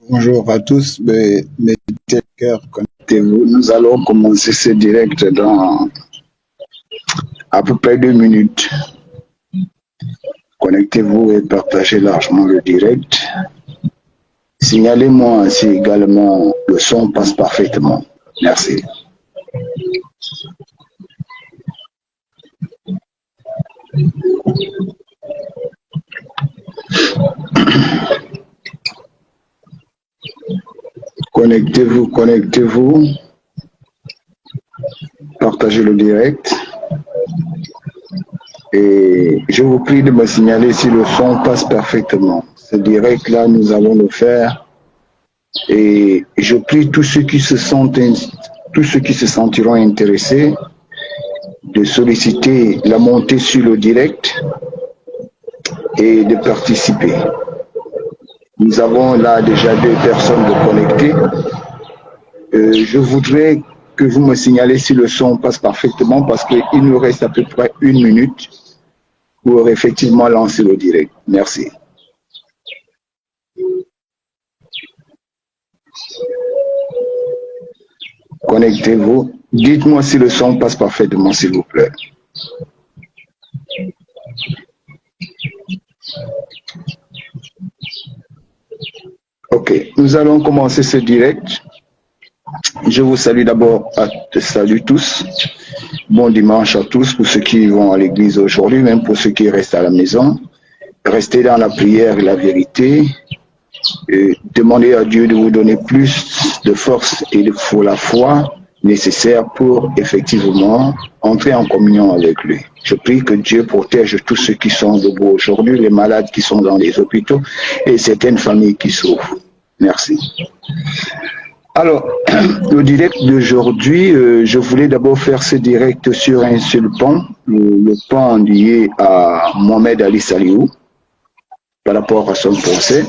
Bonjour à tous, mes cœurs, connectez-vous. Nous allons commencer ce direct dans à peu près 2 minutes. Connectez-vous et partagez largement le direct. Signalez-moi si également le son passe parfaitement. Merci. Connectez-vous, connectez-vous. Partagez le direct. Et je vous prie de me signaler si le son passe parfaitement. Ce direct-là, nous allons le faire. Et je prie tous ceux qui se sentiront intéressés de solliciter la montée sur le direct et de participer. Nous avons là déjà 2 personnes de connectées. Je voudrais que vous me signalez si le son passe parfaitement parce qu'il nous reste à peu près 1 minute pour effectivement lancer le direct. Merci. Connectez-vous. Dites-moi si le son passe parfaitement, s'il vous plaît. Ok, nous allons commencer ce direct. Je vous salue d'abord, salut tous. Bon dimanche à tous pour ceux qui vont à l'église aujourd'hui, même pour ceux qui restent à la maison. Restez dans la prière et la vérité. Et demandez à Dieu de vous donner plus de force et de la foi nécessaire pour effectivement entrer en communion avec lui. Je prie que Dieu protège tous ceux qui sont debout aujourd'hui, les malades qui sont dans les hôpitaux et certaines familles qui souffrent. Merci. Alors, le direct d'aujourd'hui, je voulais d'abord faire ce direct sur un seul pan, le pan lié à Mohamed Ali Saliou, par rapport à son procès.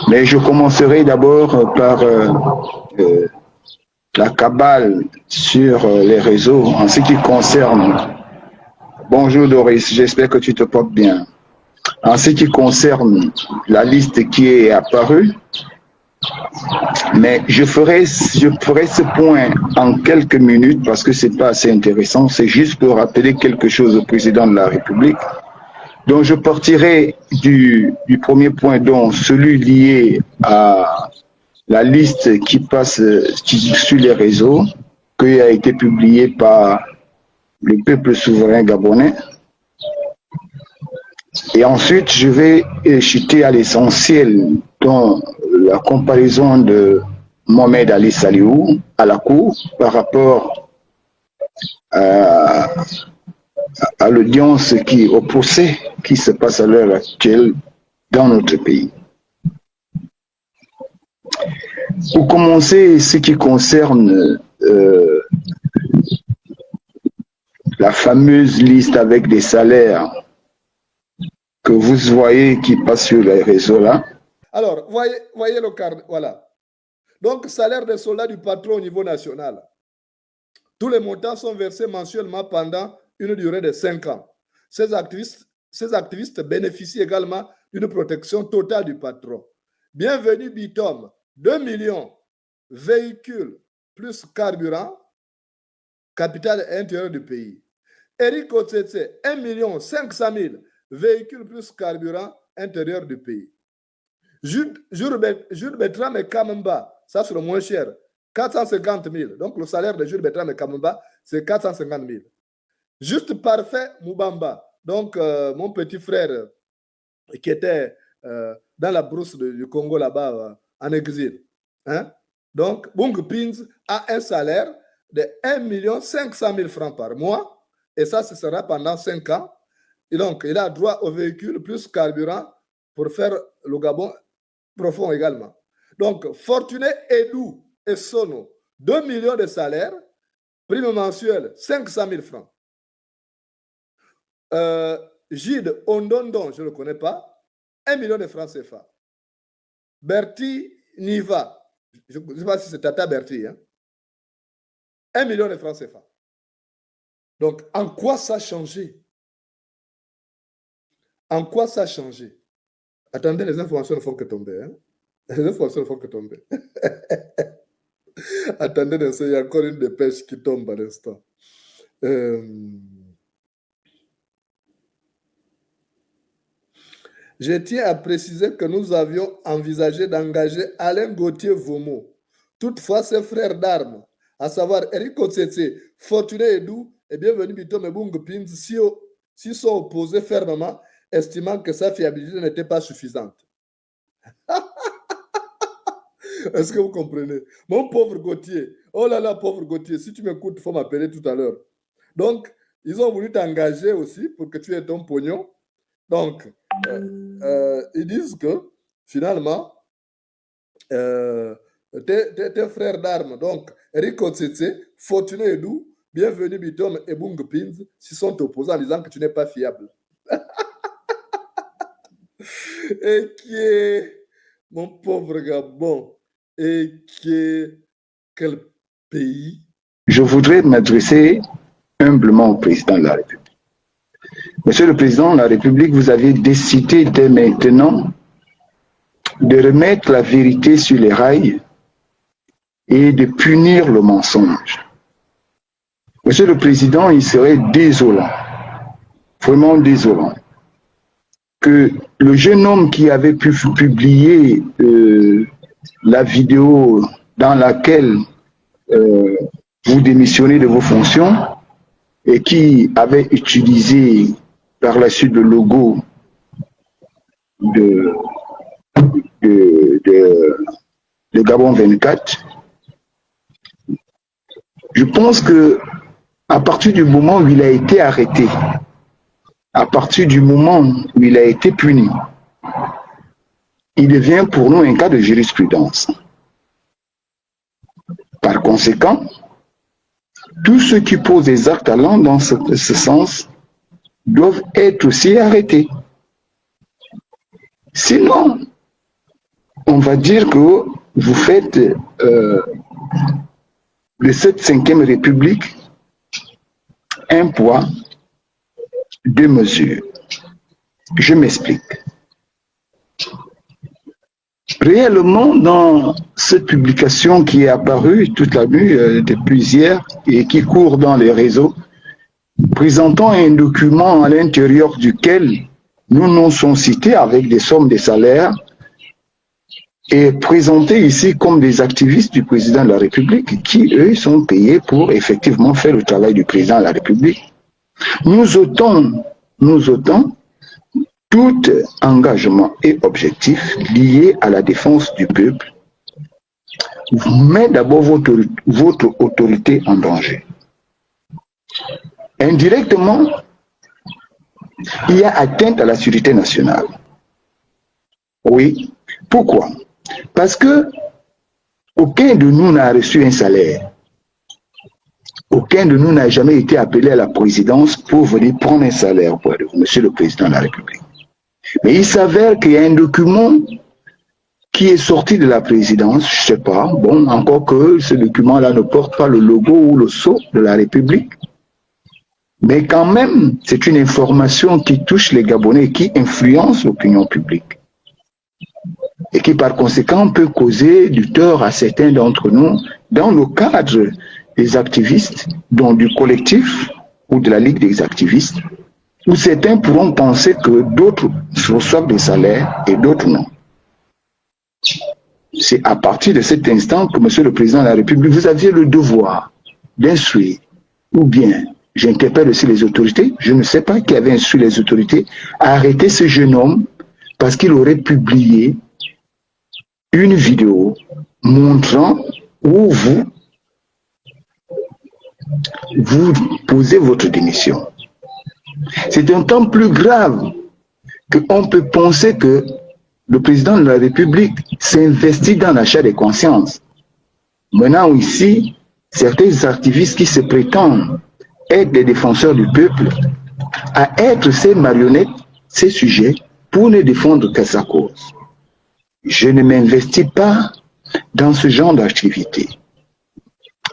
Mais je commencerai d'abord par la cabale sur les réseaux en ce qui concerne. Bonjour Doris, j'espère que tu te portes bien. En ce qui concerne la liste qui est apparue, mais je ferai ce point en quelques minutes parce que c'est pas assez intéressant. C'est juste pour rappeler quelque chose au président de la République. Donc je partirai du premier point, donc celui lié à la liste qui passe sur les réseaux, qui a été publiée par le peuple souverain gabonais. Et ensuite, je vais chuter à l'essentiel dans la comparaison de Mohamed Ali Saliou à la Cour par rapport à l'audience au procès qui se passe à l'heure actuelle dans notre pays. Pour commencer, ce qui concerne la fameuse liste avec des salaires que vous voyez qui passe sur les réseaux là. Alors, voyez le carnet, voilà. Donc, salaire des soldats du patron au niveau national. Tous les montants sont versés mensuellement pendant une durée de 5 ans. Ces activistes bénéficient également d'une protection totale du patron. Bienvenue Bitom, 2 millions, véhicules plus carburant, capital intérieur du pays. Eric Otsetse, 1 500 000, véhicules plus carburant intérieur du pays. Jules Bertrand et Kamemba, ça c'est le moins cher, 450 000. Donc le salaire de Jules Bertrand et Kamemba, c'est 450 000. Juste Parfait Moubamba, donc mon petit frère qui était dans la brousse du Congo là-bas en exil. Hein? Donc Bung Pins a un salaire de 1 500 000 francs par mois et ça, ce sera pendant 5 ans. Et donc, il a droit au véhicule plus carburant pour faire le Gabon profond également. Donc, Fortuné Edou et Sono, 2 millions de salaires, prime mensuelle, 500 000 francs. Gide Ondondon, je ne le connais pas, 1 million de francs CFA. Berti Niva, je ne sais pas si c'est Tata Berti, hein? 1 million de francs CFA. Donc, en quoi ça a changé? En quoi ça a changé? Attendez, les informations ne font que tomber. Hein? Cette fois, il faut que tombe. Attendez, il y a encore une dépêche qui tombe à l'instant. Je tiens à préciser que nous avions envisagé d'engager Alain Gauthier-Vomo. Toutefois, ses frères d'armes, à savoir Eric Otsetse, Fortuné Edou et Bienvenu Bitom et Bung Pins, s'y sont opposés fermement, estimant que sa fiabilité n'était pas suffisante. Est-ce que vous comprenez? Mon pauvre Gauthier, oh là là, pauvre Gauthier, si tu m'écoutes, il faut m'appeler tout à l'heure. Donc, ils ont voulu t'engager aussi pour que tu aies ton pognon. Donc, ils disent que finalement, tes frères d'armes, donc Eric Otsetse, Fortuné Edou, Bienvenu Bitom et Bung Pins, s'y sont opposés en disant que tu n'es pas fiable. Et qui est, mon pauvre Gabon, et qui est quel pays? Je voudrais m'adresser humblement au président de la République. Monsieur le Président de la République, vous avez décidé dès maintenant de remettre la vérité sur les rails et de punir le mensonge. Monsieur le Président, il serait désolant, vraiment désolant, que le jeune homme qui avait pu publier la vidéo dans laquelle vous démissionnez de vos fonctions et qui avait utilisé par la suite le logo de Gabon 24, je pense que à partir du moment où il a été arrêté, à partir du moment où il a été puni, il devient pour nous un cas de jurisprudence. Par conséquent, tous ceux qui posent des actes allant dans ce sens doivent être aussi arrêtés. Sinon, on va dire que vous faites de cette 5e République un poids, deux mesures. Je m'explique. Réellement, dans cette publication qui est apparue toute la nuit depuis hier et qui court dans les réseaux, présentant un document à l'intérieur duquel nous nous sommes cités avec des sommes de salaires et présentés ici comme des activistes du président de la République qui, eux, sont payés pour effectivement faire le travail du président de la République. Nous ôtons tout engagement et objectif lié à la défense du peuple met d'abord votre autorité en danger. Indirectement, il y a atteinte à la sécurité nationale. Oui. Pourquoi? Parce que aucun de nous n'a reçu un salaire. Aucun de nous n'a jamais été appelé à la présidence pour venir prendre un salaire auprès de vous, Monsieur le Président de la République. Mais il s'avère qu'il y a un document qui est sorti de la présidence, je ne sais pas, bon, encore que ce document-là ne porte pas le logo ou le sceau de la République. Mais quand même, c'est une information qui touche les Gabonais et qui influence l'opinion publique. Et qui par conséquent peut causer du tort à certains d'entre nous dans le cadre des activistes, dont du collectif ou de la Ligue des activistes, où certains pourront penser que d'autres reçoivent des salaires et d'autres non. C'est à partir de cet instant que, Monsieur le Président de la République, vous aviez le devoir d'instruire, ou bien, j'interpelle aussi les autorités, je ne sais pas qui avait instruit les autorités, à arrêter ce jeune homme parce qu'il aurait publié une vidéo montrant où vous posez votre démission. C'est un temps plus grave qu'on peut penser que le président de la République s'investit dans l'achat des consciences. Maintenant, ici, certains activistes qui se prétendent être des défenseurs du peuple, à être ces marionnettes, ces sujets, pour ne défendre que sa cause. Je ne m'investis pas dans ce genre d'activité.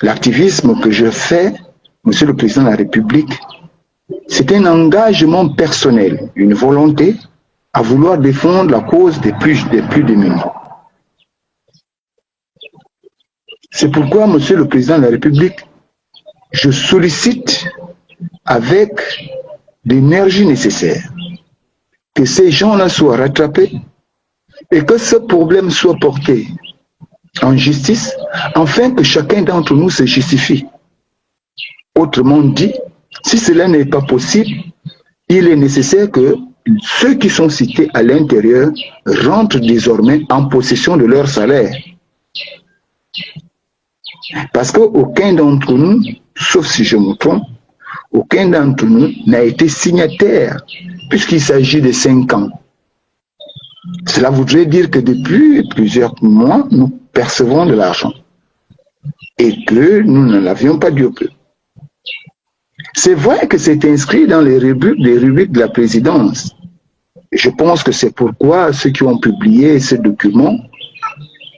L'activisme que je fais, Monsieur le Président de la République, c'est un engagement personnel, une volonté à vouloir défendre la cause des plus démunis. C'est pourquoi, Monsieur le Président de la République, je sollicite avec l'énergie nécessaire que ces gens-là soient rattrapés et que ce problème soit porté en justice, afin que chacun d'entre nous se justifie. Autrement dit, si cela n'est pas possible, il est nécessaire que ceux qui sont cités à l'intérieur rentrent désormais en possession de leur salaire. Parce qu'aucun d'entre nous, sauf si je me trompe, aucun d'entre nous n'a été signataire, puisqu'il s'agit de 5 ans. Cela voudrait dire que depuis plusieurs mois, nous percevons de l'argent et que nous ne l'avions pas dû peu. C'est vrai que c'est inscrit dans les rubriques de la présidence. Je pense que c'est pourquoi ceux qui ont publié ce document,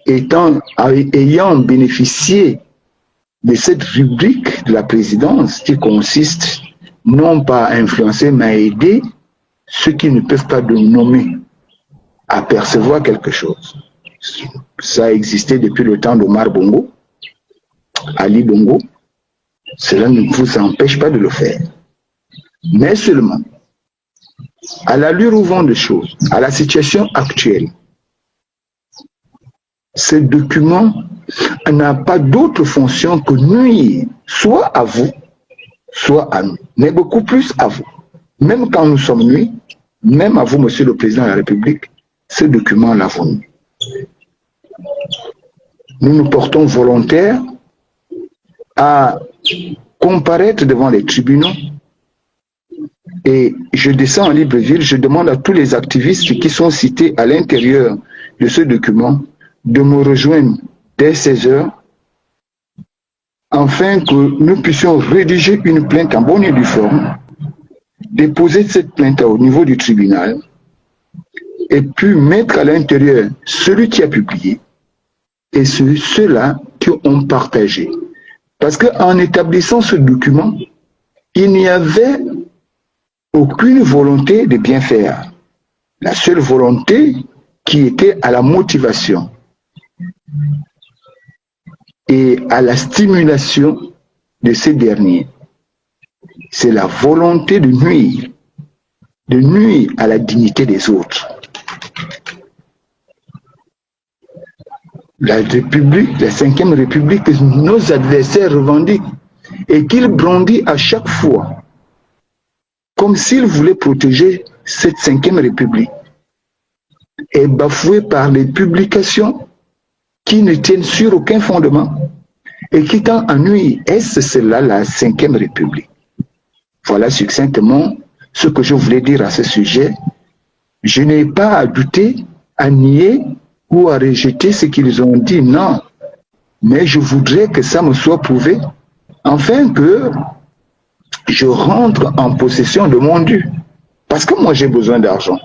ayant bénéficié de cette rubrique de la présidence qui consiste non pas à influencer mais à aider ceux qui ne peuvent pas nommer à percevoir quelque chose. Ça a existé depuis le temps d'Omar Bongo, Ali Bongo. Cela ne vous empêche pas de le faire. Mais seulement, à l'allure où vont les choses, à la situation actuelle, ce document n'a pas d'autre fonction que nuire, soit à vous, soit à nous, mais beaucoup plus à vous. Même quand nous sommes nuits, même à vous, Monsieur le Président de la République, ce document l'a fourni. Nous nous portons volontaires à comparaître devant les tribunaux et je descends en Libreville, je demande à tous les activistes qui sont cités à l'intérieur de ce document de me rejoindre dès 16 h afin que nous puissions rédiger une plainte en bonne et due forme, déposer cette plainte au niveau du tribunal et puis mettre à l'intérieur celui qui a publié et ceux-là qui ont partagé. Parce qu'en établissant ce document, il n'y avait aucune volonté de bien faire. La seule volonté qui était à la motivation et à la stimulation de ces derniers. C'est la volonté de nuire à la dignité des autres. La République, la 5e République que nos adversaires revendiquent et qu'ils brandissent à chaque fois comme s'ils voulaient protéger cette 5e République est bafouée par les publications qui ne tiennent sur aucun fondement et qui tend à nuire. Est-ce cela la 5e République? Voilà succinctement ce que je voulais dire à ce sujet. Je n'ai pas à douter, à nier ou à rejeter ce qu'ils ont dit, non. Mais je voudrais que ça me soit prouvé, afin que je rentre en possession de mon dû. Parce que moi, j'ai besoin d'argent.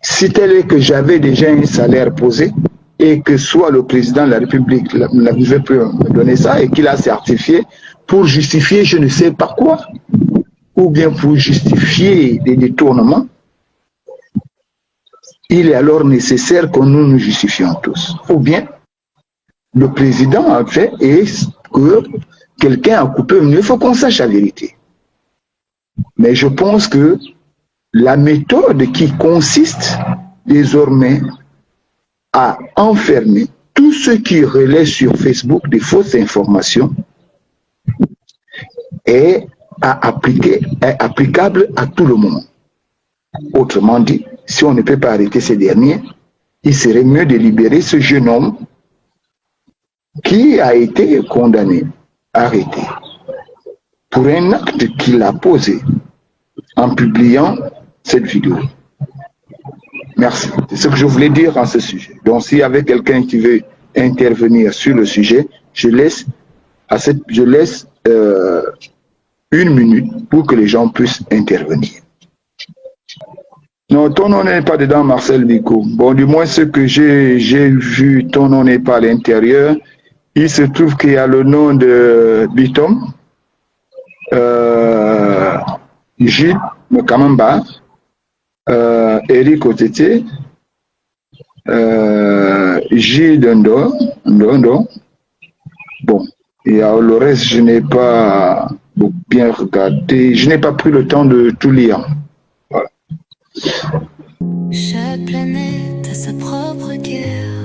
Si tel est que j'avais déjà un salaire posé, et que soit le président de la République n'avait pu me donner ça, et qu'il a certifié pour justifier je ne sais pas quoi, ou bien pour justifier des détournements, il est alors nécessaire que nous nous justifions tous. Ou bien, le président a fait et que quelqu'un a coupé, il faut qu'on sache la vérité. Mais je pense que la méthode qui consiste désormais à enfermer tous ceux qui relaient sur Facebook des fausses informations est applicable à tout le monde. Autrement dit, si on ne peut pas arrêter ces derniers, il serait mieux de libérer ce jeune homme qui a été condamné, arrêté, pour un acte qu'il a posé en publiant cette vidéo. Merci. C'est ce que je voulais dire en ce sujet. Donc, s'il y avait quelqu'un qui veut intervenir sur le sujet, je laisse 1 minute pour que les gens puissent intervenir. Non, ton nom n'est pas dedans, Marcel Biko. Bon, du moins, ce que j'ai vu, ton nom n'est pas à l'intérieur. Il se trouve qu'il y a le nom de Bitom, Gilles Mekamamba, Eric Otete, J Dondo. Bon, et le reste, je n'ai pas bien regardé. Je n'ai pas pris le temps de tout lire. Voilà. Chaque planète a sa propre guerre.